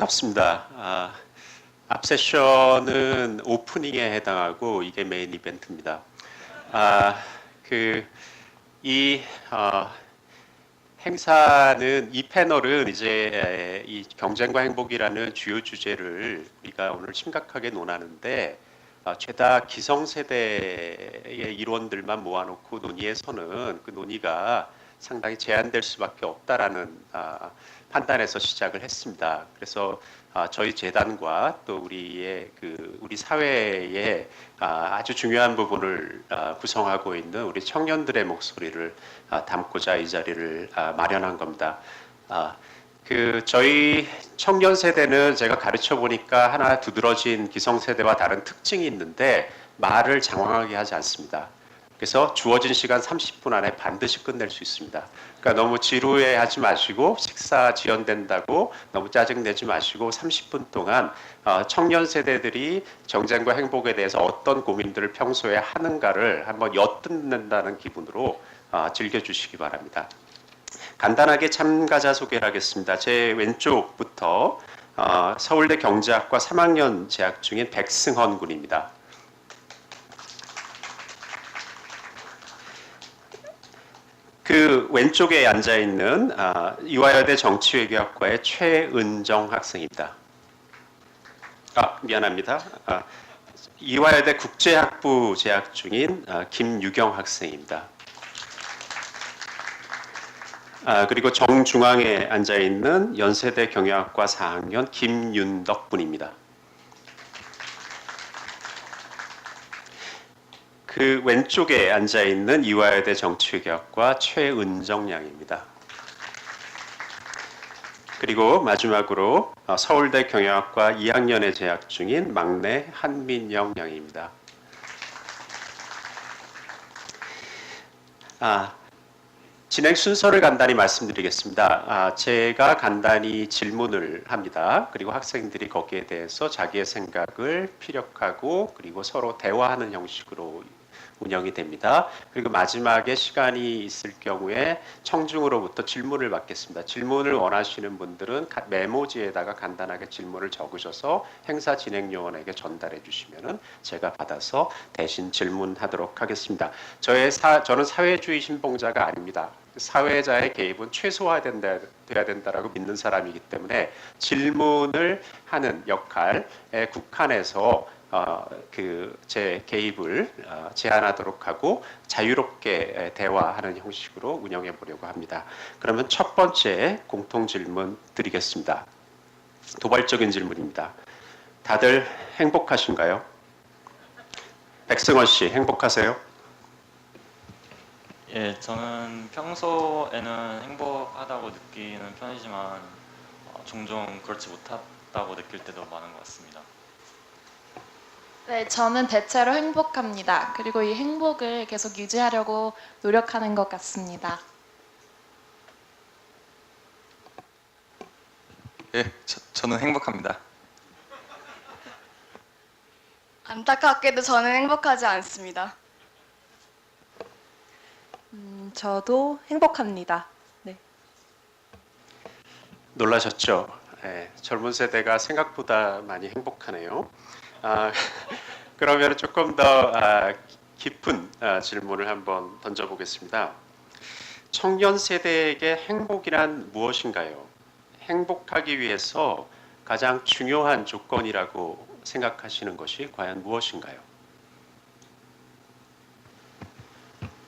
반갑습니다. 앞 세션은 오프닝에 해당하고 이게 메인 이벤트입니다. 아, 그, 이 행사는 이 패널은 이제 이 경쟁과 행복이라는 주요 주제를 우리가 오늘 심각하게 논하는데 죄다 기성세대의 이론들만 모아놓고 논의해서는 그 논의가 상당히 제한될 수밖에 없다라는 판단에서 시작을 했습니다. 그래서 저희 재단과 또 우리 사회의 아주 중요한 부분을 구성하고 있는 우리 청년들의 목소리를 담고자 이 자리를 마련한 겁니다. 저희 청년 세대는 제가 가르쳐 보니까 하나 두드러진 기성 세대와 다른 특징이 있는데 말을 장황하게 하지 않습니다. 그래서 주어진 시간 30분 안에 반드시 끝낼 수 있습니다. 그러니까 너무 지루해하지 마시고 식사 지연된다고 너무 짜증내지 마시고 30분 동안 청년 세대들이 정쟁과 행복에 대해서 어떤 고민들을 평소에 하는가를 한번 엿듣는다는 기분으로 즐겨주시기 바랍니다. 간단하게 참가자 소개를 하겠습니다. 제 왼쪽부터 서울대 경제학과 3학년 재학 중인 백승헌 군입니다. 그 왼쪽에 앉아있는 이화여대 정치외교학과의 최은정 학생입니다. 미안합니다. 이화여대 국제학부 재학 중인 김유경 학생입니다. 그리고 정중앙에 앉아있는 연세대 경영학과 4학년 김윤덕 군입니다. 그 왼쪽에 앉아있는 이화여대 정치외교학과 최은정 양입니다. 그리고 마지막으로 서울대 경영학과 2학년에 재학 중인 막내 한민영 양입니다. 진행 순서를 간단히 말씀드리겠습니다. 제가 간단히 질문을 합니다. 그리고 학생들이 거기에 대해서 자기의 생각을 피력하고 그리고 서로 대화하는 형식으로 운영이 됩니다. 그리고 마지막에 시간이 있을 경우에 청중으로부터 질문을 받겠습니다. 질문을 원하시는 분들은 메모지에다가 간단하게 질문을 적으셔서 행사 진행요원에게 전달해 주시면 제가 받아서 대신 질문하도록 하겠습니다. 저는 사회주의 신봉자가 아닙니다. 사회자의 개입은 최소화돼야 된다라고 믿는 사람이기 때문에 질문을 하는 역할에 국한해서 제 개입을 제한하도록 하고 자유롭게 대화하는 형식으로 운영해 보려고 합니다. 그러면 첫 번째 공통 질문 드리겠습니다. 도발적인 질문입니다. 다들 행복하신가요? 백승헌 씨, 행복하세요? 예, 저는 평소에는 행복하다고 느끼는 편이지만 종종 그렇지 못하다고 느낄 때도 많은 것 같습니다. 네, 저는 대체로 행복합니다. 그리고 이 행복을 계속 유지하려고 노력하는 것 같습니다. 예, 저는 행복합니다. 안타깝게도 저는 행복하지 않습니다. 저도 행복합니다. 네. 놀라셨죠? 네, 젊은 세대가 생각보다 많이 행복하네요. 그러면 조금 더 깊은 질문을 한번 던져보겠습니다. 청년 세대에게 행복이란 무엇인가요? 행복하기 위해서 가장 중요한 조건이라고 생각하시는 것이 과연 무엇인가요?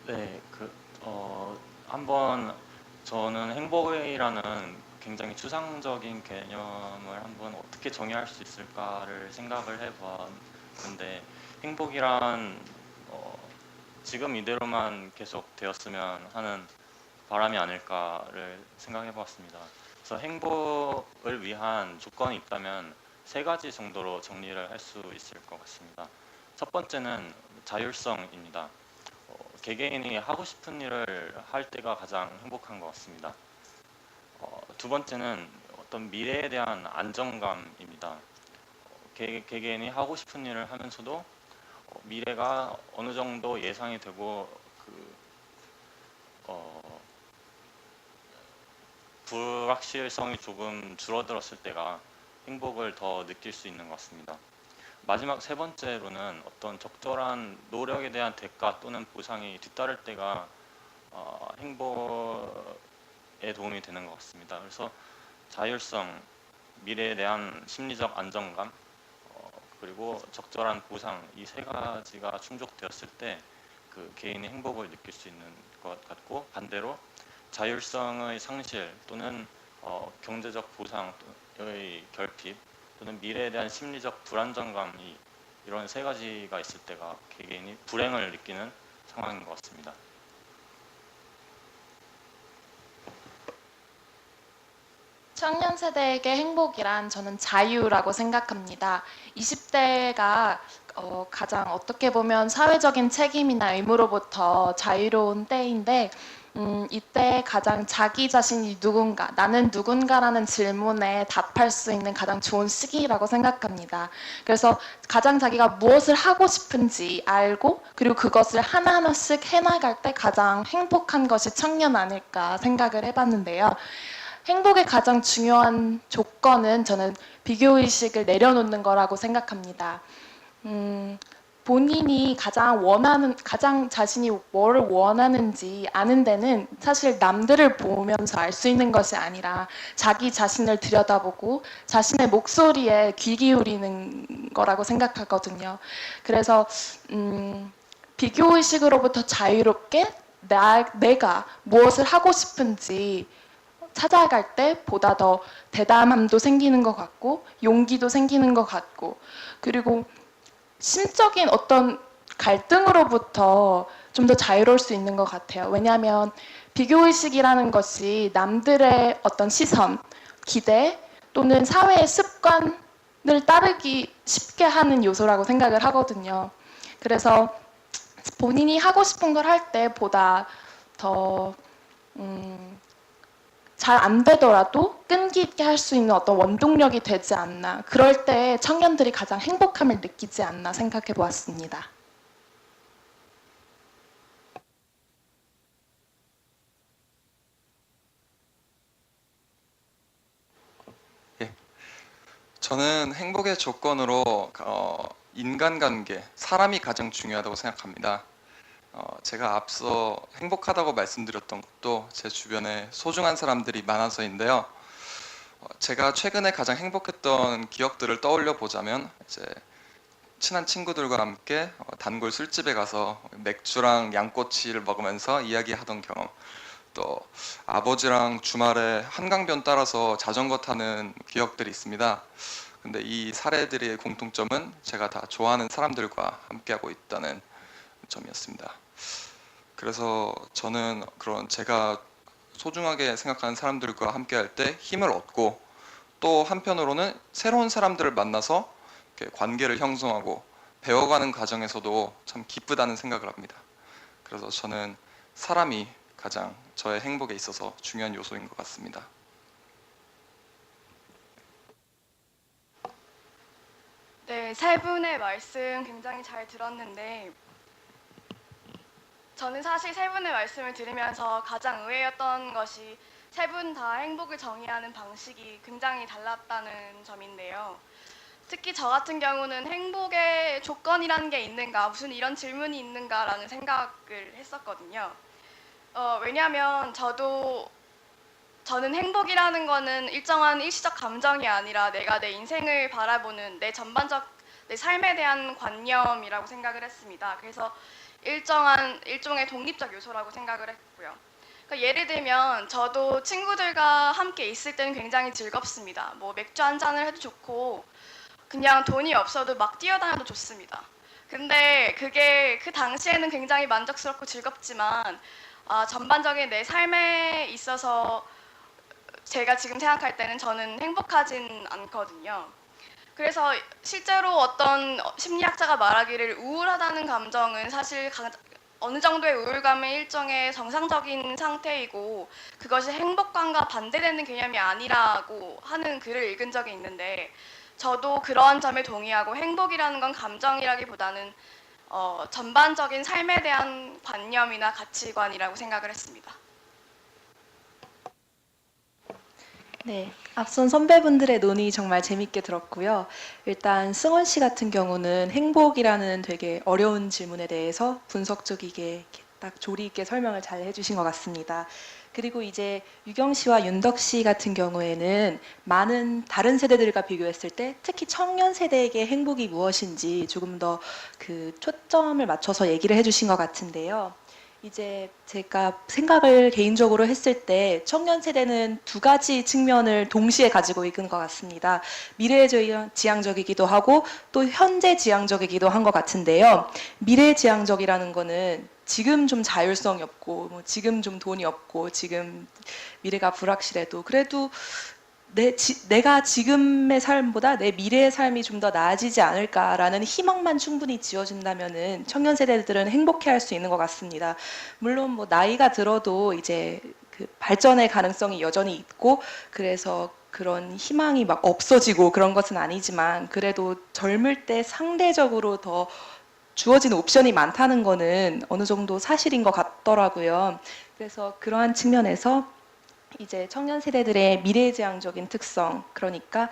네, 한번 저는 행복이라는 굉장히 추상적인 개념을 한번 어떻게 정의할 수 있을까를 생각을 해봤는데 행복이란 지금 이대로만 계속 되었으면 하는 바람이 아닐까를 생각해봤습니다. 그래서 행복을 위한 조건이 있다면 세 가지 정도로 정리를 할 수 있을 것 같습니다. 첫 번째는 자율성입니다. 개개인이 하고 싶은 일을 할 때가 가장 행복한 것 같습니다. 두 번째는 어떤 미래에 대한 안정감입니다. 개개인이 하고 싶은 일을 하면서도 미래가 어느 정도 예상이 되고 불확실성이 조금 줄어들었을 때가 행복을 더 느낄 수 있는 것 같습니다. 마지막 세 번째로는 어떤 적절한 노력에 대한 대가 또는 보상이 뒤따를 때가 행복에 도움이 되는 것 같습니다. 그래서 자율성, 미래에 대한 심리적 안정감, 그리고 적절한 보상, 이 세 가지가 충족되었을 때 그 개인이 행복을 느낄 수 있는 것 같고, 반대로 자율성의 상실 또는 경제적 보상의 결핍 또는 미래에 대한 심리적 불안정감이, 이런 세 가지가 있을 때가 개개인이 불행을 느끼는 상황인 것 같습니다. 청년 세대에게 행복이란 저는 자유라고 생각합니다. 20대가 가장 어떻게 보면 사회적인 책임이나 의무로부터 자유로운 때인데, 이때 가장 자기 자신이 누군가, 나는 누군가라는 질문에 답할 수 있는 가장 좋은 시기라고 생각합니다. 그래서 가장 자기가 무엇을 하고 싶은지 알고, 그리고 그것을 하나하나씩 해나갈 때 가장 행복한 것이 청년 아닐까 생각을 해봤는데요. 행복의 가장 중요한 조건은 저는 비교의식을 내려놓는 거라고 생각합니다. 본인이 가장 자신이 뭐를 원하는지 아는 데는 사실 남들을 보면서 알 수 있는 것이 아니라 자기 자신을 들여다보고 자신의 목소리에 귀 기울이는 거라고 생각하거든요. 그래서 비교의식으로부터 자유롭게 내가 무엇을 하고 싶은지 찾아갈 때 보다 더 대담함도 생기는 것 같고 용기도 생기는 것 같고, 그리고 심적인 어떤 갈등으로부터 좀 더 자유로울 수 있는 것 같아요. 왜냐하면 비교의식이라는 것이 남들의 어떤 시선, 기대 또는 사회의 습관을 따르기 쉽게 하는 요소라고 생각을 하거든요. 그래서 본인이 하고 싶은 걸 할 때보다 더 잘 안 되더라도 끈기 있게 할 수 있는 어떤 원동력이 되지 않나, 그럴 때 청년들이 가장 행복함을 느끼지 않나 생각해 보았습니다. 저는 행복의 조건으로 인간관계, 사람이 가장 중요하다고 생각합니다. 제가 앞서 행복하다고 말씀드렸던 것도 제 주변에 소중한 사람들이 많아서인데요. 제가 최근에 가장 행복했던 기억들을 떠올려 보자면, 이제 친한 친구들과 함께 단골 술집에 가서 맥주랑 양꼬치를 먹으면서 이야기하던 경험, 또 아버지랑 주말에 한강변 따라서 자전거 타는 기억들이 있습니다. 근데 이 사례들의 공통점은 제가 다 좋아하는 사람들과 함께하고 있다는 점이었습니다. 그래서 저는 그런 제가 소중하게 생각하는 사람들과 함께할 때 힘을 얻고, 또 한편으로는 새로운 사람들을 만나서 이렇게 관계를 형성하고 배워가는 과정에서도 참 기쁘다는 생각을 합니다. 그래서 저는 사람이 가장 저의 행복에 있어서 중요한 요소인 것 같습니다. 네, 세 분의 말씀 굉장히 잘 들었는데, 저는 사실 세 분의 말씀을 들으면서 가장 의외였던 것이 세 분 다 행복을 정의하는 방식이 굉장히 달랐다는 점인데요. 특히 저 같은 경우는 행복의 조건이라는 게 있는가, 무슨 이런 질문이 있는가라는 생각을 했었거든요. 왜냐하면 저는 행복이라는 거는 일정한 일시적 감정이 아니라 내가 내 인생을 바라보는 내 삶에 대한 관념이라고 생각을 했습니다. 그래서 일종의 독립적 요소라고 생각을 했고요. 그러니까 예를 들면 저도 친구들과 함께 있을 때는 굉장히 즐겁습니다. 뭐 맥주 한 잔을 해도 좋고 그냥 돈이 없어도 막 뛰어다녀도 좋습니다. 근데 그게 그 당시에는 굉장히 만족스럽고 즐겁지만 전반적인 내 삶에 있어서 제가 지금 생각할 때는 저는 행복하진 않거든요. 그래서 실제로 어떤 심리학자가 말하기를 우울하다는 감정은 사실 어느 정도의 우울감의 일종의 정상적인 상태이고 그것이 행복감과 반대되는 개념이 아니라고 하는 글을 읽은 적이 있는데, 저도 그러한 점에 동의하고 행복이라는 건 감정이라기보다는 전반적인 삶에 대한 관념이나 가치관이라고 생각을 했습니다. 네, 앞선 선배분들의 논의 정말 재밌게 들었고요. 일단 승원 씨 같은 경우는 행복이라는 되게 어려운 질문에 대해서 분석적이게 이렇게 딱 조리 있게 설명을 잘 해주신 것 같습니다. 그리고 이제 유경 씨와 윤덕 씨 같은 경우에는 많은 다른 세대들과 비교했을 때 특히 청년 세대에게 행복이 무엇인지 조금 더 그 초점을 맞춰서 얘기를 해주신 것 같은데요. 이제 제가 생각을 개인적으로 했을 때 청년 세대는 두 가지 측면을 동시에 가지고 있는 것 같습니다. 미래지향적이기도 하고 또 현재지향적이기도 한 것 같은데요. 미래지향적이라는 거는 지금 좀 자율성이 없고 뭐 지금 좀 돈이 없고 지금 미래가 불확실해도 그래도 내가 지금의 삶보다 내 미래의 삶이 좀 더 나아지지 않을까라는 희망만 충분히 지어준다면은 청년 세대들은 행복해할 수 있는 것 같습니다. 물론 뭐 나이가 들어도 이제 그 발전의 가능성이 여전히 있고 그래서 그런 희망이 막 없어지고 그런 것은 아니지만 그래도 젊을 때 상대적으로 더 주어지는 옵션이 많다는 거는 어느 정도 사실인 것 같더라고요. 그래서 그러한 측면에서 이제 청년 세대들의 미래지향적인 특성, 그러니까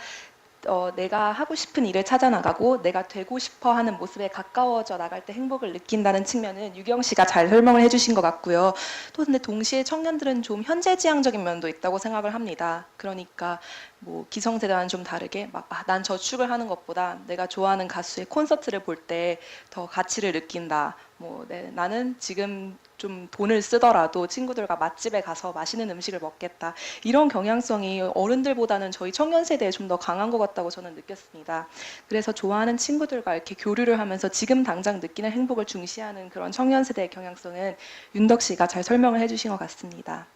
내가 하고 싶은 일을 찾아 나가고 내가 되고 싶어 하는 모습에 가까워져 나갈 때 행복을 느낀다는 측면은 유경 씨가 잘 설명을 해주신 것 같고요. 또 근데 동시에 청년들은 좀 현재지향적인 면도 있다고 생각을 합니다. 그러니까 뭐 기성세대와는 좀 다르게 막 난 저축을 하는 것보다 내가 좋아하는 가수의 콘서트를 볼 때 더 가치를 느낀다. 뭐 나는 지금 좀 돈을 쓰더라도 친구들과 맛집에 가서 맛있는 음식을 먹겠다. 이런 경향성이 어른들보다는 저희 청년 세대에 좀 더 강한 것 같다고 저는 느꼈습니다. 그래서 좋아하는 친구들과 이렇게 교류를 하면서 지금 당장 느끼는 행복을 중시하는 그런 청년 세대의 경향성은 윤덕 씨가 잘 설명을 해주신 것 같습니다.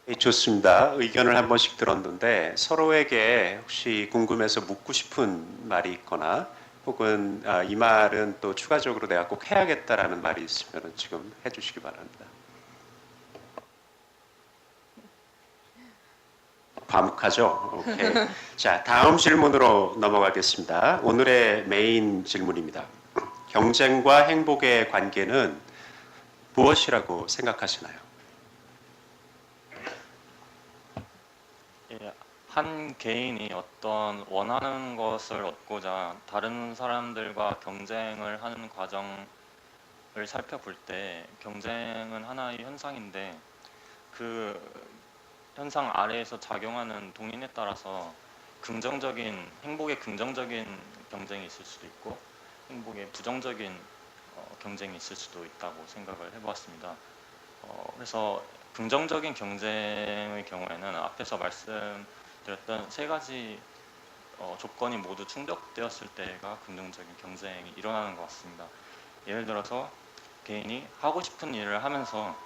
네, 좋습니다. 의견을 한 번씩 들었는데 서로에게 혹시 궁금해서 묻고 싶은 말이 있거나 혹은 이 말은 또 추가적으로 내가 꼭 해야겠다라는 말이 있으면 지금 해주시기 바랍니다. 과묵하죠? 오케이. 자, 다음 질문으로 넘어가겠습니다. 오늘의 메인 질문입니다. 경쟁과 행복의 관계는 무엇이라고 생각하시나요? 예, 한 개인이 어떤 원하는 것을 얻고자 다른 사람들과 경쟁을 하는 과정을 살펴볼 때 경쟁은 하나의 현상인데 그 현상 아래에서 작용하는 동인에 따라서 행복의 긍정적인 경쟁이 있을 수도 있고 행복의 부정적인 경쟁이 있을 수도 있다고 생각을 해보았습니다. 그래서 긍정적인 경쟁의 경우에는 앞에서 말씀드렸던 세 가지 조건이 모두 충족되었을 때가 긍정적인 경쟁이 일어나는 것 같습니다. 예를 들어서 개인이 하고 싶은 일을 하면서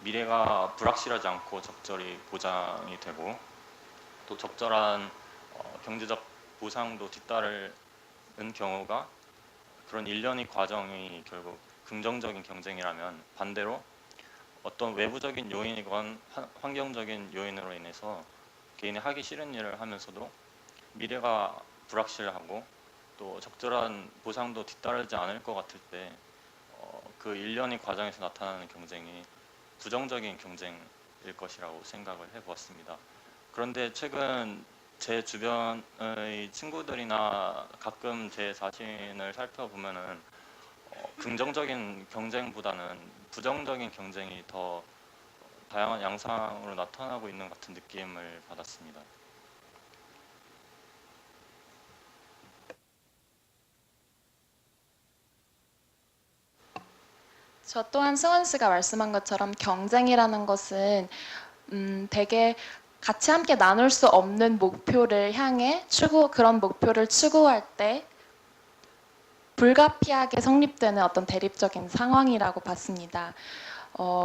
미래가 불확실하지 않고 적절히 보장이 되고 또 적절한 경제적 보상도 뒤따르는 경우가 그런 일련의 과정이 결국 긍정적인 경쟁이라면 반대로 어떤 외부적인 요인이건 환경적인 요인으로 인해서 개인이 하기 싫은 일을 하면서도 미래가 불확실하고 또 적절한 보상도 뒤따르지 않을 것 같을 때 그 일련의 과정에서 나타나는 경쟁이 부정적인 경쟁일 것이라고 생각을 해보았습니다. 그런데 최근 제 주변의 친구들이나 가끔 제 자신을 살펴보면은 긍정적인 경쟁보다는 부정적인 경쟁이 더 다양한 양상으로 나타나고 있는 것 같은 느낌을 받았습니다. 저 또한 승원 씨가 말씀한 것처럼 경쟁이라는 것은 되게 같이 함께 나눌 수 없는 목표를 향해 그런 목표를 추구할 때 불가피하게 성립되는 어떤 대립적인 상황이라고 봤습니다.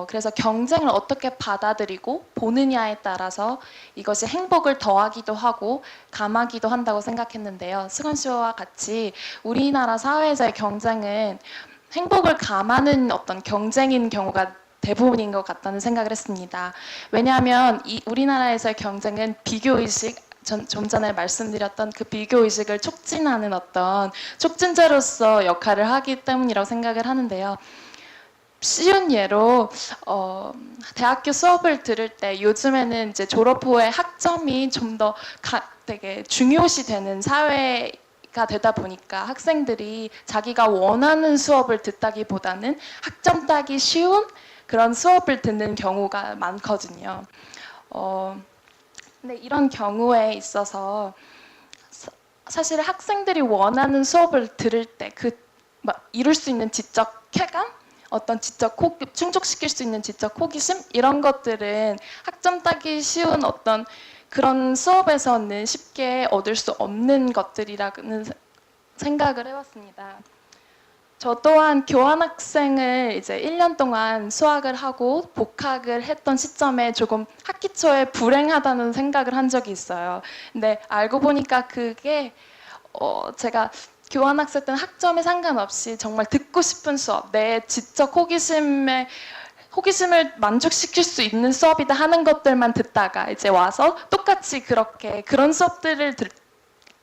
그래서 경쟁을 어떻게 받아들이고 보느냐에 따라서 이것이 행복을 더하기도 하고 감하기도 한다고 생각했는데요. 승원 씨와 같이 우리나라 사회에서의 경쟁은 행복을 감하는 어떤 경쟁인 경우가 대부분인 것 같다는 생각을 했습니다. 왜냐하면 우리나라에서의 경쟁은 비교의식, 좀 전에 말씀드렸던 그 비교의식을 촉진하는 어떤 촉진제로서 역할을 하기 때문이라고 생각을 하는데요. 쉬운 예로 대학교 수업을 들을 때 요즘에는 이제 졸업 후에 학점이 좀 더 되게 중요시 되는 사회가 되다 보니까 학생들이 자기가 원하는 수업을 듣다기보다는 학점 따기 쉬운 그런 수업을 듣는 경우가 많거든요. 근데 이런 경우에 있어서 사실 학생들이 원하는 수업을 들을 때 이룰 수 있는 지적 쾌감, 어떤 충족시킬 수 있는 지적 호기심 이런 것들은 학점 따기 쉬운 어떤 그런 수업에서는 쉽게 얻을 수 없는 것들이라는 생각을 해봤습니다. 저 또한 교환학생을 이제 1년 동안 수학을 하고 복학을 했던 시점에 조금 학기 초에 불행하다는 생각을 한 적이 있어요. 근데 알고 보니까 그게 제가 교환학생 때는 학점에 상관없이 정말 듣고 싶은 수업, 내 지적 호기심을 만족시킬 수 있는 수업이다 하는 것들만 듣다가 이제 와서 똑같이 그런 수업들을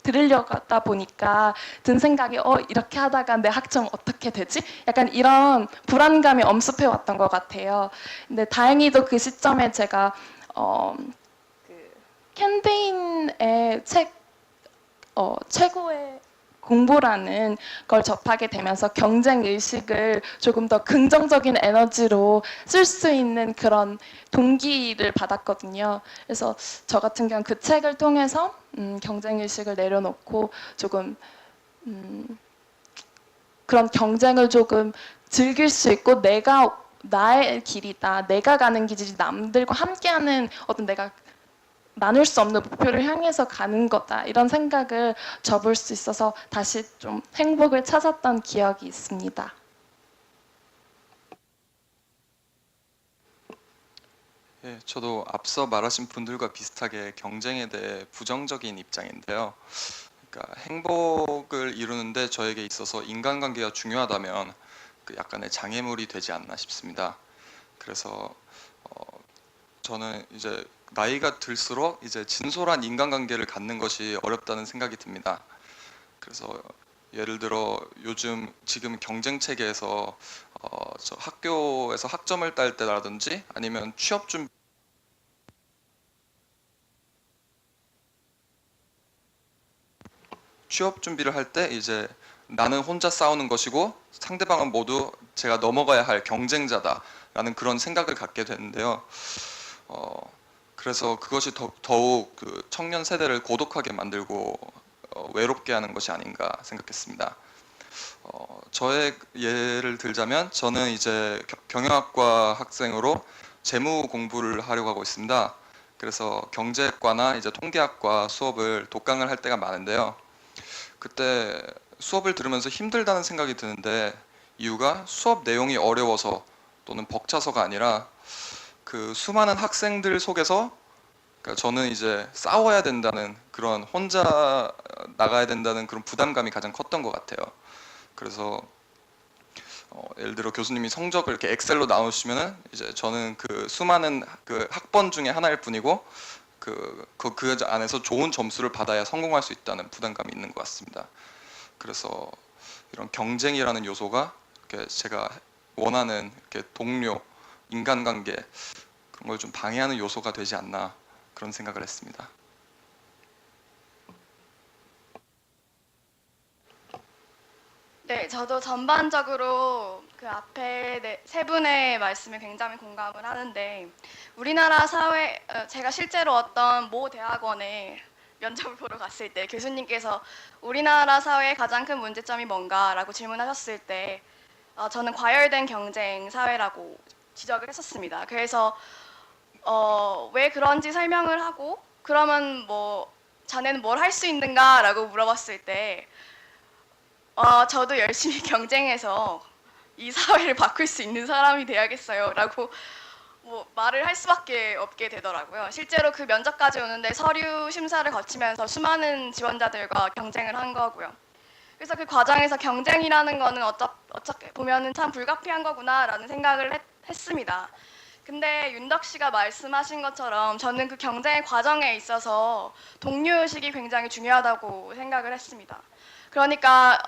들으려고 하다 보니까 든 생각이 이렇게 하다가 내 학점 어떻게 되지? 약간 이런 불안감이 엄습해 왔던 것 같아요. 근데 다행히도 그 시점에 제가 캔데인의 책 최고의 공부라는 걸 접하게 되면서 경쟁 의식을 조금 더 긍정적인 에너지로 쓸 수 있는 그런 동기를 받았거든요. 그래서 저 같은 경우는 그 책을 통해서 경쟁 의식을 내려놓고 조금 그런 경쟁을 조금 즐길 수 있고 나의 길이다, 내가 가는 길이지 남들과 함께하는 어떤 내가 나눌 수 없는 목표를 향해서 가는 거다 이런 생각을 접을 수 있어서 다시 좀 행복을 찾았던 기억이 있습니다. 예, 저도 앞서 말하신 분들과 비슷하게 경쟁에 대해 부정적인 입장인데요. 그러니까 행복을 이루는데 저에게 있어서 인간관계가 중요하다면 그 약간의 장애물이 되지 않나 싶습니다. 그래서 저는 이제 나이가 들수록 이제 진솔한 인간관계를 갖는 것이 어렵다는 생각이 듭니다. 그래서 예를 들어 요즘 지금 경쟁 체계에서 저 학교에서 학점을 딸 때라든지 아니면 취업 준비를 할 때 이제 나는 혼자 싸우는 것이고 상대방은 모두 제가 넘어가야 할 경쟁자다라는 그런 생각을 갖게 되는데요. 그래서 그것이 더욱 그 청년 세대를 고독하게 만들고 외롭게 하는 것이 아닌가 생각했습니다. 저의 예를 들자면 저는 이제 경영학과 학생으로 재무 공부를 하려고 하고 있습니다. 그래서 경제과나 이제 통계학과 수업을 독강을 할 때가 많은데요. 그때 수업을 들으면서 힘들다는 생각이 드는데 이유가 수업 내용이 어려워서 또는 벅차서가 아니라 그 수많은 학생들 속에서 그러니까 저는 이제 싸워야 된다는 그런 혼자 나가야 된다는 그런 부담감이 가장 컸던 것 같아요. 그래서 예를 들어 교수님이 성적을 이렇게 엑셀로 나오시면은 이제 저는 그 수많은 그 학번 중에 하나일 뿐이고 그 안에서 좋은 점수를 받아야 성공할 수 있다는 부담감이 있는 것 같습니다. 그래서 이런 경쟁이라는 요소가 이렇게 제가 원하는 이렇게 동료, 인간관계 그런 걸 좀 방해하는 요소가 되지 않나 그런 생각을 했습니다. 네, 저도 전반적으로 그 앞에 세 분의 말씀에 굉장히 공감을 하는데 우리나라 사회, 제가 실제로 어떤 모 대학원에 면접을 보러 갔을 때 교수님께서 우리나라 사회의 가장 큰 문제점이 뭔가라고 질문하셨을 때 저는 과열된 경쟁 사회라고 지적을 했었습니다. 그래서 왜 그런지 설명을 하고 그러면 뭐 자네는 뭘 할 수 있는가라고 물어봤을 때 저도 열심히 경쟁해서 이 사회를 바꿀 수 있는 사람이 돼야겠어요 라고 뭐 말을 할 수밖에 없게 되더라고요. 실제로 그 면접까지 오는데 서류 심사를 거치면서 수많은 지원자들과 경쟁을 한 거고요. 그래서 그 과정에서 경쟁이라는 거는 어떻게 보면은 참 불가피한 거구나라는 생각을 했습니다. 근데 윤덕 씨가 말씀하신 것처럼 저는 그 경쟁의 과정에 있어서 동료의식이 굉장히 중요하다고 생각을 했습니다. 그러니까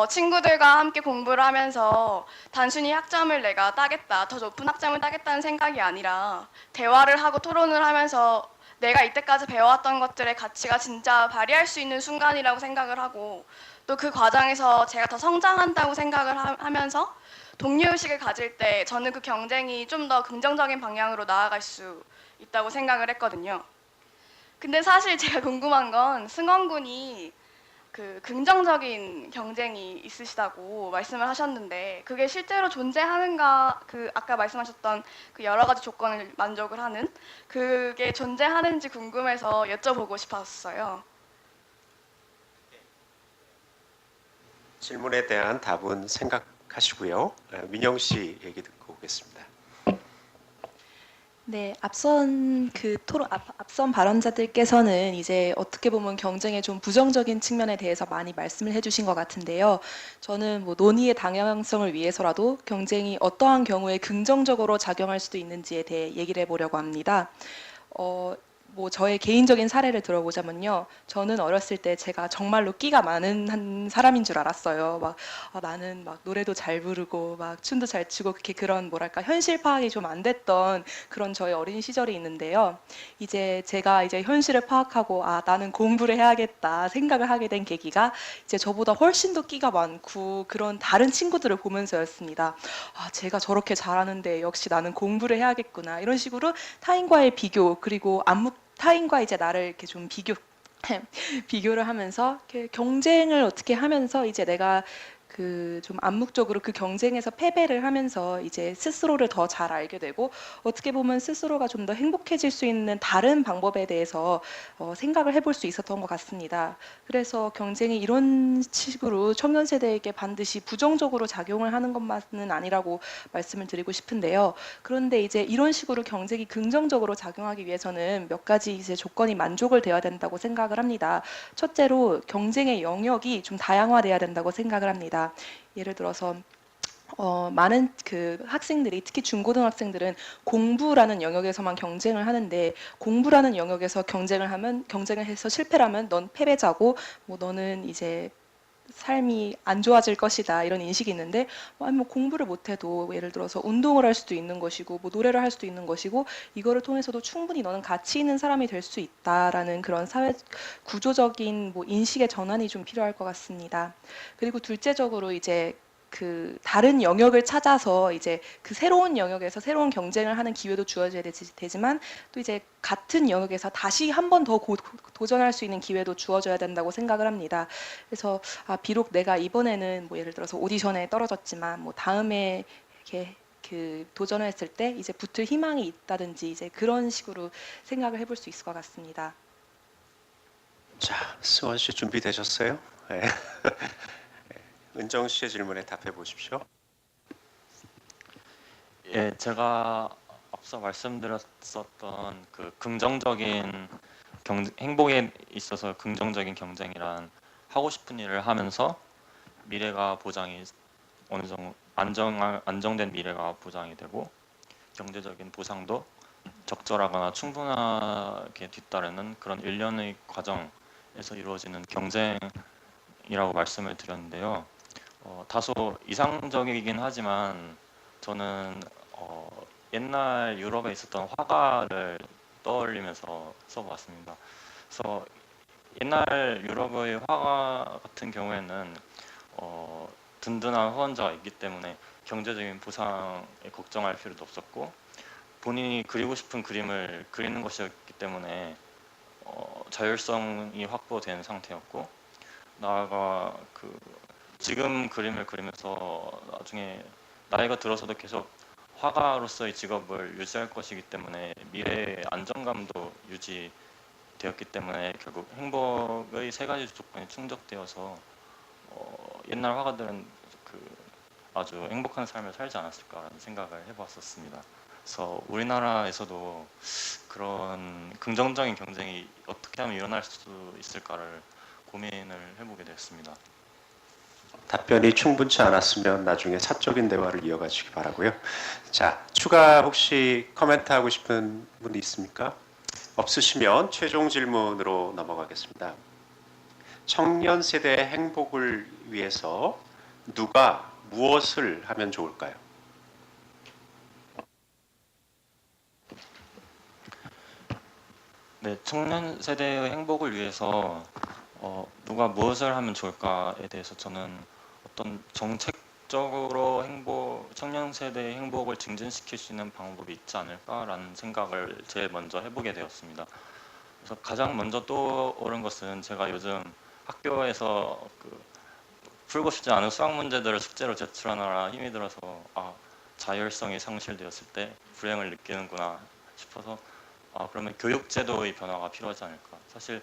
친구들과 함께 공부를 하면서 단순히 학점을 내가 따겠다, 더 높은 학점을 따겠다는 생각이 아니라 대화를 하고 토론을 하면서 내가 이때까지 배워왔던 것들의 가치가 진짜 발휘할 수 있는 순간이라고 생각을 하고 또 그 과정에서 제가 더 성장한다고 생각을 하면서 동료의식을 가질 때 저는 그 경쟁이 좀 더 긍정적인 방향으로 나아갈 수 있다고 생각을 했거든요. 근데 사실 제가 궁금한 건 승원군이 그 긍정적인 경쟁이 있으시다고 말씀을 하셨는데 그게 실제로 존재하는가, 그 아까 말씀하셨던 그 여러 가지 조건을 만족을 하는 그게 존재하는지 궁금해서 여쭤보고 싶었어요. 질문에 대한 답은 생각하시고요. 민영 씨 얘기 듣고 오겠습니다. 네, 앞선 발언자들께서는 이제 어떻게 보면 경쟁의 좀 부정적인 측면에 대해서 많이 말씀을 해주신 것 같은데요. 저는 뭐 논의의 다양성을 위해서라도 경쟁이 어떠한 경우에 긍정적으로 작용할 수도 있는지에 대해 얘기를 해보려고 합니다. 뭐 저의 개인적인 사례를 들어보자면요. 저는 어렸을 때 제가 정말로 끼가 많은 한 사람인 줄 알았어요. 나는 막 노래도 잘 부르고 막 춤도 잘 추고 그렇게 그런 뭐랄까 현실 파악이 좀 안 됐던 그런 저의 어린 시절이 있는데요. 이제 제가 이제 현실을 파악하고 나는 공부를 해야겠다 생각을 하게 된 계기가 이제 저보다 훨씬 더 끼가 많고 그런 다른 친구들을 보면서였습니다. 제가 저렇게 잘하는데 역시 나는 공부를 해야겠구나. 이런 식으로 타인과의 비교 그리고 타인과 이제 나를 이렇게 좀 비교를 하면서 이렇게 경쟁을 어떻게 하면서 이제 내가 그 좀 암묵적으로 그 경쟁에서 패배를 하면서 이제 스스로를 더 잘 알게 되고 어떻게 보면 스스로가 좀 더 행복해질 수 있는 다른 방법에 대해서 생각을 해볼 수 있었던 것 같습니다. 그래서 경쟁이 이런 식으로 청년 세대에게 반드시 부정적으로 작용을 하는 것만은 아니라고 말씀을 드리고 싶은데요. 그런데 이제 이런 식으로 경쟁이 긍정적으로 작용하기 위해서는 몇 가지 이제 조건이 만족을 돼야 된다고 생각을 합니다. 첫째로 경쟁의 영역이 좀 다양화돼야 된다고 생각을 합니다. 예를 들어서 많은 그 학생들이 특히 중고등학생들은 공부라는 영역에서만 경쟁을 하는데 공부라는 영역에서 경쟁을 해서 실패를 하면 넌 패배자고 뭐 너는 이제 삶이 안 좋아질 것이다 이런 인식이 있는데 아니 뭐 공부를 못해도 예를 들어서 운동을 할 수도 있는 것이고 뭐 노래를 할 수도 있는 것이고 이거를 통해서도 충분히 너는 가치 있는 사람이 될 수 있다라는 그런 사회 구조적인 뭐 인식의 전환이 좀 필요할 것 같습니다. 그리고 둘째적으로 이제 그 다른 영역을 찾아서 이제 그 새로운 영역에서 새로운 경쟁을 하는 기회도 주어져야 되지만 또 이제 같은 영역에서 다시 한 번 더 도전할 수 있는 기회도 주어져야 된다고 생각을 합니다. 그래서 비록 내가 이번에는 뭐 예를 들어서 오디션에 떨어졌지만 뭐 다음에 이렇게 그 도전을 했을 때 이제 붙을 희망이 있다든지 이제 그런 식으로 생각을 해볼 수 있을 것 같습니다. 자, 승원 씨 준비되셨어요? 네. 은정 씨의 질문에 답해 보십시오. 예, 제가 앞서 말씀드렸었던 그 긍정적인 행복에 있어서 긍정적인 경쟁이란 하고 싶은 일을 하면서 미래가 보장이 어느 정도 안정된 미래가 보장이 되고 경제적인 보상도 적절하거나 충분하게 뒤따르는 그런 일련의 과정에서 이루어지는 경쟁이라고 말씀을 드렸는데요. 다소 이상적이긴 하지만 저는 옛날 유럽에 있었던 화가를 떠올리면서 써봤습니다. 그래서 옛날 유럽의 화가 같은 경우에는 든든한 후원자가 있기 때문에 경제적인 보상에 걱정할 필요도 없었고 본인이 그리고 싶은 그림을 그리는 것이었기 때문에 자율성이 확보된 상태였고 나아가 지금 그림을 그리면서 나중에 나이가 들어서도 계속 화가로서의 직업을 유지할 것이기 때문에 미래의 안정감도 유지되었기 때문에 결국 행복의 세 가지 조건이 충족되어서 옛날 화가들은 아주 행복한 삶을 살지 않았을까라는 생각을 해봤었습니다. 그래서 우리나라에서도 그런 긍정적인 경쟁이 어떻게 하면 일어날 수 있을까를 고민을 해보게 되었습니다. 답변이 충분치 않았으면 나중에 사적인 대화를 이어가시기 바라고요. 자, 추가 혹시 코멘트하고 싶은 분이 있습니까? 없으시면 최종 질문으로 넘어가겠습니다. 청년 세대의 행복을 위해서 누가 무엇을 하면 좋을까요? 네, 청년 세대의 행복을 위해서 누가 무엇을 하면 좋을까에 대해서 저는 어떤 정책적으로 청년 세대의 행복을 증진시킬 수 있는 방법이 있지 않을까라는 생각을 제일 먼저 해보게 되었습니다. 그래서 가장 먼저 떠오른 것은 제가 요즘 학교에서 풀고 싶지 않은 수학 문제들을 숙제로 제출하느라 힘이 들어서 자율성이 상실되었을 때 불행을 느끼는구나 싶어서 그러면 교육 제도의 변화가 필요하지 않을까. 사실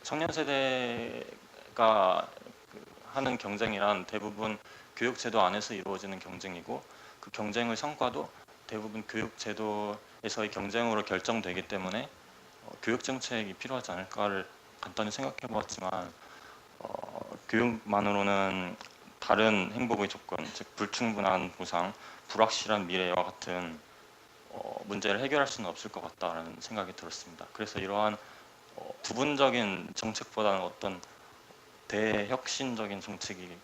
청년 세대가 하는 경쟁이란 대부분 교육 제도 안에서 이루어지는 경쟁이고 그 경쟁의 성과도 대부분 교육 제도에서의 경쟁으로 결정되기 때문에 교육 정책이 필요하지 않을까를 간단히 생각해 보았지만 교육만으로는 다른 행복의 조건, 즉 불충분한 보상, 불확실한 미래와 같은 문제를 해결할 수는 없을 것 같다는 생각이 들었습니다. 그래서 이러한 부분적인 정책보다는 어떤 대혁신적인 정책이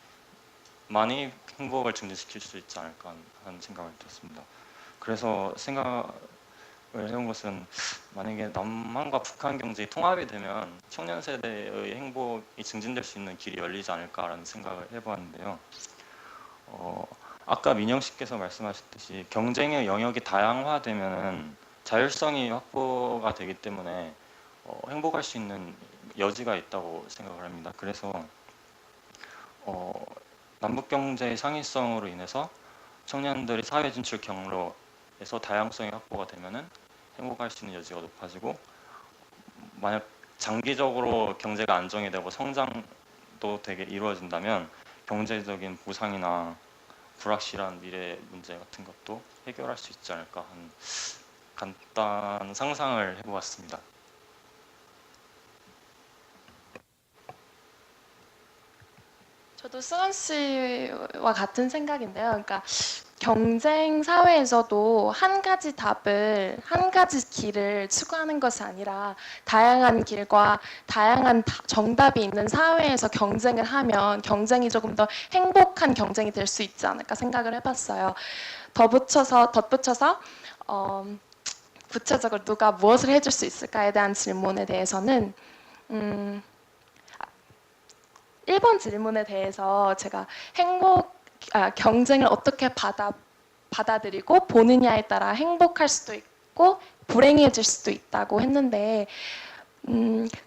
많이 행복을 증진시킬 수 있지 않을까 하는 생각을 들었습니다. 그래서 생각을 해온 것은 만약에 남한과 북한 경제의 통합이 되면 청년 세대의 행복이 증진될 수 있는 길이 열리지 않을까라는 생각을 해보았는데요. 아까 민영 씨께서 말씀하셨듯이 경쟁의 영역이 다양화되면 자율성이 확보가 되기 때문에 행복할 수 있는 여지가 있다고 생각을 합니다. 그래서 남북 경제의 상위성으로 인해서 청년들이 사회 진출 경로에서 다양성이 확보가 되면은 행복할 수 있는 여지가 높아지고 만약 장기적으로 경제가 안정이 되고 성장도 되게 이루어진다면 경제적인 보상이나 불확실한 미래 문제 같은 것도 해결할 수 있지 않을까 하는 간단한 상상을 해보았습니다. 저도 승원 씨와 같은 생각인데요. 그러니까 경쟁 사회에서도 한 가지 답을, 한 가지 길을 추구하는 것이 아니라 다양한 길과 다양한 정답이 있는 사회에서 경쟁을 하면 경쟁이 조금 더 행복한 경쟁이 될 수 있지 않을까 생각을 해봤어요. 덧붙여서 구체적으로 누가 무엇을 해줄 수 있을까에 대한 질문에 대해서는 1번 질문에 대해서 제가 경쟁을 어떻게 받아들이고 보느냐에 따라 행복할 수도 있고 불행해질 수도 있다고 했는데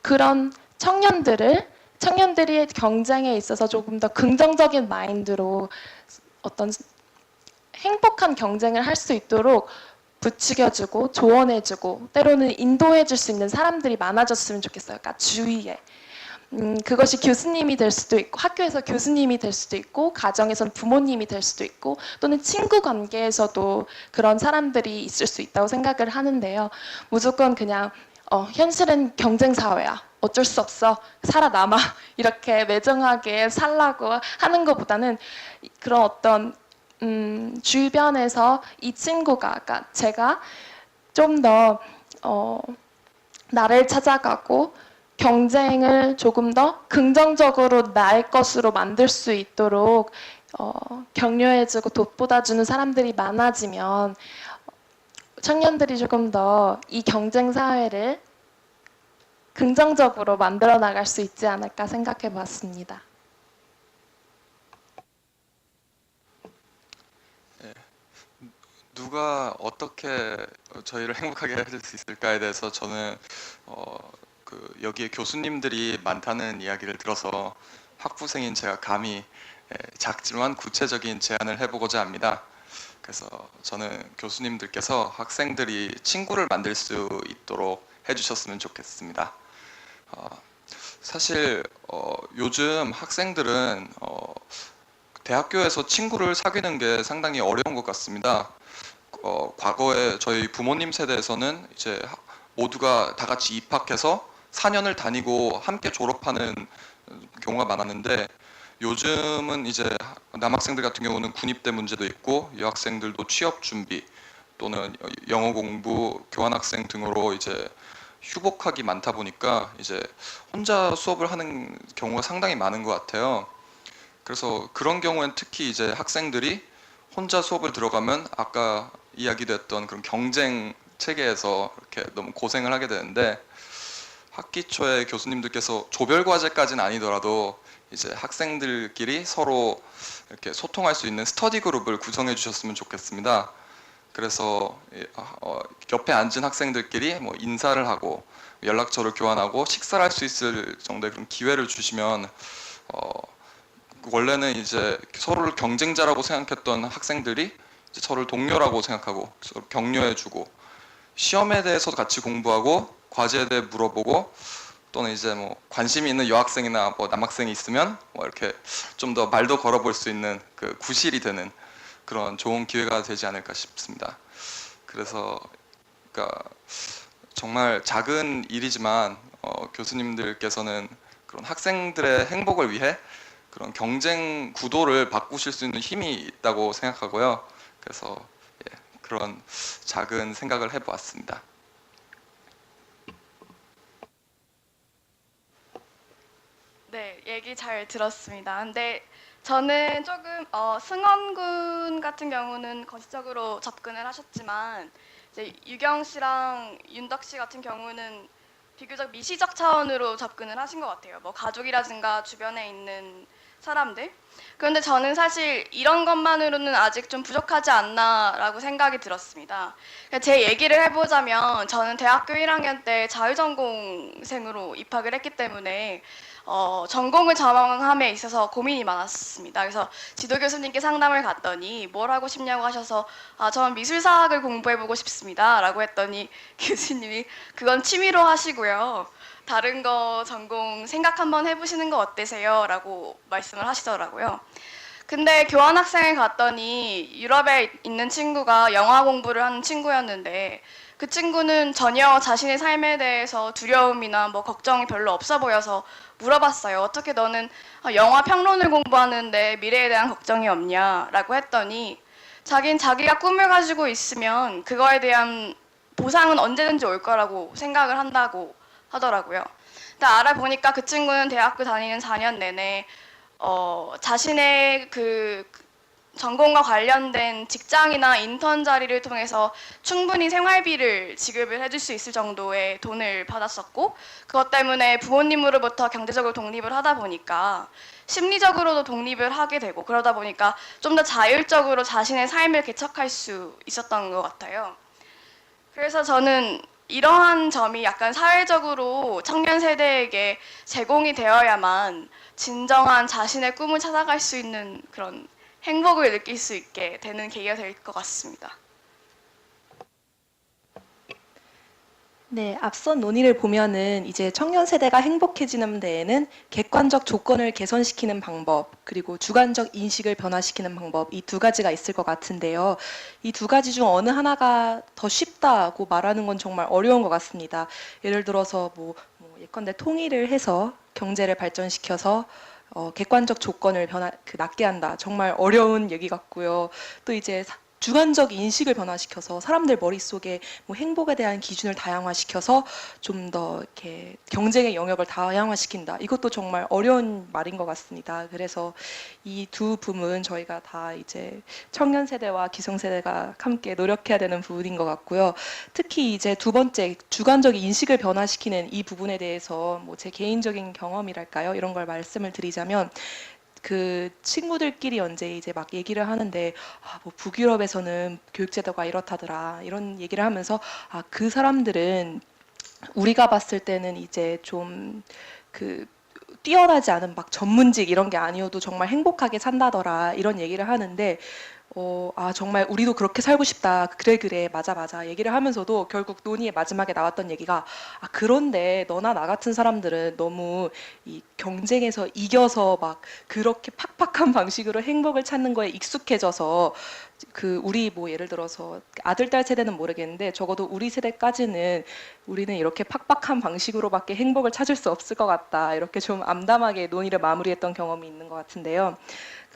그런 청년들이 경쟁에 있어서 조금 더 긍정적인 마인드로 어떤 행복한 경쟁을 할 수 있도록 부추겨주고 조언해주고 때로는 인도해줄 수 있는 사람들이 많아졌으면 좋겠어요. 그러니까 주위에. 그것이 교수님이 될 수도 있고 학교에서 교수님이 될 수도 있고 가정에선 부모님이 될 수도 있고 또는 친구 관계에서도 그런 사람들이 있을 수 있다고 생각을 하는데요. 무조건 그냥 현실은 경쟁 사회야. 어쩔 수 없어. 살아남아. 이렇게 매정하게 살라고 하는 것보다는 그런 어떤 주변에서 이 친구가 그러니까 제가 좀 더 나를 찾아가고 경쟁을 조금 더 긍정적으로 나의 것으로 만들 수 있도록 격려해주고 돋보다주는 사람들이 많아지면 청년들이 조금 더 이 경쟁 사회를 긍정적으로 만들어 나갈 수 있지 않을까 생각해 봤습니다. 누가 어떻게 저희를 행복하게 해줄 수 있을까에 대해서 저는 여기에 교수님들이 많다는 이야기를 들어서 학부생인 제가 감히 작지만 구체적인 제안을 해보고자 합니다. 그래서 저는 교수님들께서 학생들이 친구를 만들 수 있도록 해주셨으면 좋겠습니다. 사실 요즘 학생들은 대학교에서 친구를 사귀는 게 상당히 어려운 것 같습니다. 과거에 저희 부모님 세대에서는 이제 모두가 다 같이 입학해서 4년을 다니고 함께 졸업하는 경우가 많았는데 요즘은 이제 남학생들 같은 경우는 군입대 문제도 있고 여학생들도 취업 준비 또는 영어 공부, 교환학생 등으로 이제 휴복학이 많다 보니까 이제 혼자 수업을 하는 경우가 상당히 많은 것 같아요. 그래서 그런 경우엔 특히 이제 학생들이 혼자 수업을 들어가면 아까 이야기됐던 그런 경쟁 체계에서 이렇게 너무 고생을 하게 되는데, 학기 초에 교수님들께서 조별 과제까지는 아니더라도 이제 학생들끼리 서로 이렇게 소통할 수 있는 스터디 그룹을 구성해 주셨으면 좋겠습니다. 그래서 옆에 앉은 학생들끼리 뭐 인사를 하고 연락처를 교환하고 식사를 할 수 있을 정도의 그런 기회를 주시면, 원래는 이제 서로를 경쟁자라고 생각했던 학생들이 이제 서로를 동료라고 생각하고 서로 격려해주고, 시험에 대해서 같이 공부하고 과제에 대해 물어보고, 또는 이제 뭐 관심이 있는 여학생이나 뭐 남학생이 있으면 뭐 이렇게 좀 더 말도 걸어볼 수 있는 그 구실이 되는 그런 좋은 기회가 되지 않을까 싶습니다. 그래서 그러니까 정말 작은 일이지만 교수님들께서는 그런 학생들의 행복을 위해 그런 경쟁 구도를 바꾸실 수 있는 힘이 있다고 생각하고요. 그래서 그런 작은 생각을 해보았습니다. 네, 얘기 잘 들었습니다. 근데 저는 조금 승원군 같은 경우는 거시적으로 접근을 하셨지만, 이제 유경 씨랑 윤덕 씨 같은 경우는 비교적 미시적 차원으로 접근을 하신 것 같아요. 뭐 가족이라든가 주변에 있는 사람들. 그런데 저는 사실 이런 것만으로는 아직 좀 부족하지 않나라고 생각이 들었습니다. 제 얘기를 해보자면, 저는 대학교 1학년 때 자유전공생으로 입학을 했기 때문에 전공을 전망함에 있어서 고민이 많았습니다. 그래서 지도 교수님께 상담을 갔더니 뭘 하고 싶냐고 하셔서 저는 미술사학을 공부해보고 싶습니다 라고 했더니 교수님이 그건 취미로 하시고요, 다른 거 전공 생각 한번 해보시는 거 어때세요? 라고 말씀을 하시더라고요. 근데 교환학생을 갔더니 유럽에 있는 친구가 영화 공부를 하는 친구였는데, 그 친구는 전혀 자신의 삶에 대해서 두려움이나 뭐 걱정이 별로 없어 보여서 물어봤어요. 어떻게 너는 영화 평론을 공부하는데 미래에 대한 걱정이 없냐라고 했더니, 자긴 자기가 꿈을 가지고 있으면 그거에 대한 보상은 언제든지 올 거라고 생각을 한다고 하더라고요. 근데 알아보니까 그 친구는 대학교 다니는 4년 내내 자신의 그 전공과 관련된 직장이나 인턴 자리를 통해서 충분히 생활비를 지급을 해줄 수 있을 정도의 돈을 받았었고, 그것 때문에 부모님으로부터 경제적으로 독립을 하다 보니까 심리적으로도 독립을 하게 되고, 그러다 보니까 좀 더 자율적으로 자신의 삶을 개척할 수 있었던 것 같아요. 그래서 저는 이러한 점이 약간 사회적으로 청년 세대에게 제공이 되어야만 진정한 자신의 꿈을 찾아갈 수 있는 그런 행복을 느낄 수 있게 되는 계기가 될 것 같습니다. 네, 앞선 논의를 보면은 이제 청년 세대가 행복해지는 데에는 객관적 조건을 개선시키는 방법, 그리고 주관적 인식을 변화시키는 방법, 이 두 가지가 있을 것 같은데요. 이 두 가지 중 어느 하나가 더 쉽다고 말하는 건 정말 어려운 것 같습니다. 예를 들어서 뭐 예컨대 통일을 해서 경제를 발전시켜서 객관적 조건을 낮게 한다. 정말 어려운 얘기 같고요. 또 이제 주관적 인식을 변화시켜서 사람들 머릿속에 뭐 행복에 대한 기준을 다양화시켜서 좀 더 이렇게 경쟁의 영역을 다양화시킨다. 이것도 정말 어려운 말인 것 같습니다. 그래서 이 두 부분 저희가 다 이제 청년 세대와 기성 세대가 함께 노력해야 되는 부분인 것 같고요. 특히 이제 두 번째 주관적 인식을 변화시키는 이 부분에 대해서 뭐 제 개인적인 경험이랄까요? 이런 걸 말씀을 드리자면, 그 친구들끼리 언제 이제 막 얘기를 하는데 뭐 북유럽에서는 교육제도가 이렇다더라 이런 얘기를 하면서 그 사람들은 우리가 봤을 때는 이제 좀 그 뛰어나지 않은 막 전문직 이런 게 아니어도 정말 행복하게 산다더라 이런 얘기를 하는데, 정말 우리도 그렇게 살고 싶다. 그래, 맞아. 얘기를 하면서도 결국 논의의 마지막에 나왔던 얘기가, 그런데 너나 나 같은 사람들은 너무 이 경쟁에서 이겨서 막 그렇게 팍팍한 방식으로 행복을 찾는 거에 익숙해져서, 우리 뭐 예를 들어서 아들, 딸 세대는 모르겠는데 적어도 우리 세대까지는 우리는 이렇게 팍팍한 방식으로밖에 행복을 찾을 수 없을 것 같다. 이렇게 좀 암담하게 논의를 마무리했던 경험이 있는 것 같은데요.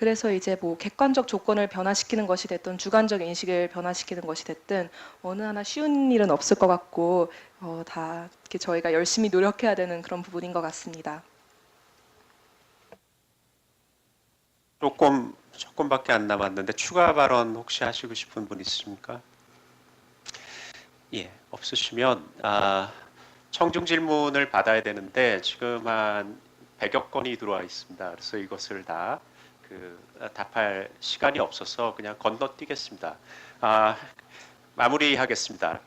그래서 이제 뭐 객관적 조건을 변화시키는 것이 됐든 주관적 인식을 변화시키는 것이 됐든 어느 하나 쉬운 일은 없을 것 같고 다 이렇게 저희가 열심히 노력해야 되는 그런 부분인 것 같습니다. 조금밖에 안 남았는데 추가 발언 혹시 하시고 싶은 분 있으십니까? 예, 없으시면 청중 질문을 받아야 되는데 지금 한 100여 건이 들어와 있습니다. 그래서 이것을 다 답할 시간이 없어서 그냥 건너뛰겠습니다. 마무리하겠습니다.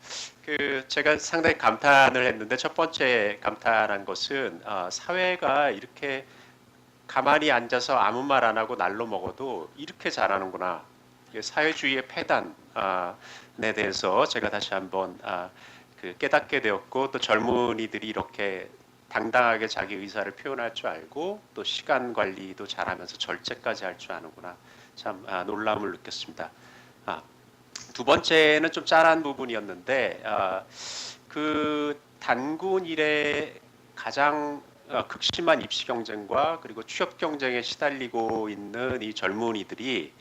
제가 상당히 감탄을 했는데 첫 번째 감탄한 것은 사회가 이렇게 가만히 앉아서 아무 말 안 하고 날로 먹어도 이렇게 잘하는구나. 이게 사회주의의 폐단에 대해서 제가 다시 한번 깨닫게 되었고, 또 젊은이들이 이렇게 당당하게 자기 의사를 표현할 줄 알고 또 시간 관리도 잘하면서 절제까지 할 줄 아는구나. 참 놀라움을 느꼈습니다. 두 번째는 좀 짠한 부분이었는데 단군 일에 가장 극심한 입시 경쟁과 그리고 취업 경쟁에 시달리고 있는 이 젊은이들이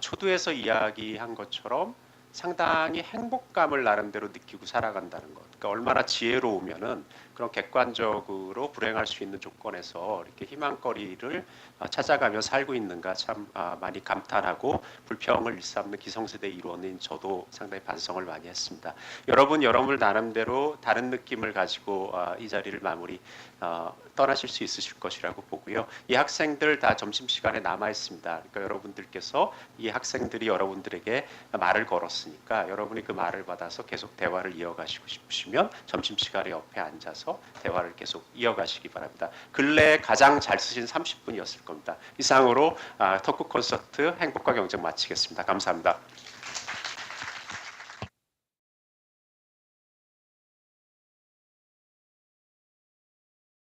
초두에서 이야기한 것처럼 상당히 행복감을 나름대로 느끼고 살아간다는 것. 그러니까 얼마나 지혜로우면은 그런 객관적으로 불행할 수 있는 조건에서 이렇게 희망거리를 찾아가며 살고 있는가 참 많이 감탄하고 불평을 일삼는 기성세대 일원인 저도 상당히 반성을 많이 했습니다. 여러분 나름대로 다른 느낌을 가지고 이 자리를 마무리 떠나실 수 있으실 것이라고 보고요. 이 학생들 다 점심시간에 남아 있습니다. 그러니까 여러분들께서 이 학생들이 여러분들에게 말을 걸었으니까 여러분이 그 말을 받아서 계속 대화를 이어가시고 싶으시면 점심시간에 옆에 앉아서 대화를 계속 이어가시기 바랍니다. 근래에 가장 잘 쓰신 30분이었을 겁니다. 이상으로 토크 콘서트 행복과 경쟁 마치겠습니다. 감사합니다.